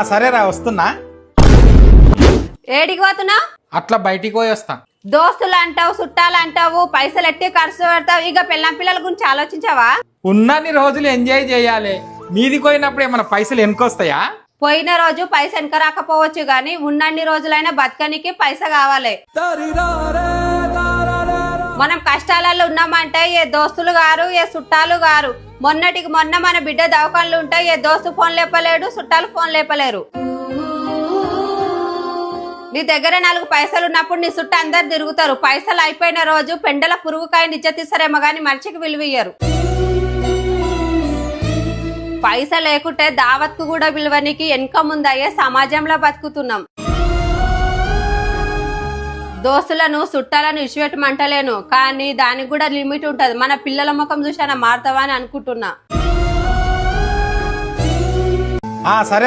సరేరా వస్తున్నా. ఏడికి పోతున్నావు? అట్లా బయటికి పోయి వస్తా. దోస్తులు అంటావు, చుట్టాలు అంటావు, పైసలు ఎట్టి ఖర్చు పెడతావు. ఇక పిల్లల గురించి ఆలోచించావా? ఉన్నన్ని రోజులు ఎంజాయ్ చేయాలి. మీది పోయినప్పుడు ఏమైనా పైసలు వెనుకొస్తాయా? పోయిన రోజు పైస వెనక రాకపోవచ్చు గాని ఉన్నన్ని రోజులైనా బతకనికి పైస కావాలి. మనం కష్టాలలో ఉన్నామంటే ఏ దోస్తులు గారు, ఏ చుట్టాలు గారు. మొన్నటికి మొన్న మన బిడ్డ దవాఖానలు ఉంటే ఏ దోస్తు ఫోన్ లేపలేడు, చుట్టాలు ఫోన్ లేపలేరు. నీ దగ్గర 4 పైసలు ఉన్నప్పుడు నీ చుట్టూ అందరు తిరుగుతారు. పైసలు అయిపోయిన రోజు పెండల పురుగుకాయ నిజ తీసారేమో గాని మనిషికి విలువయ్యారు. పైసలు లేకుంటే దావత్కు కూడా విలువనికి వెనక ముందయ్యే సమాజంలో బతుకుతున్నాం. దోస్తులను చుట్టాలను ఇచ్చిపెట్టమంటలేను, కానీ దానికి కూడా లిమిట్ ఉంటది. మన పిల్లల ముఖం చూసానా మారుతావా అని అనుకుంటున్నా. సరే.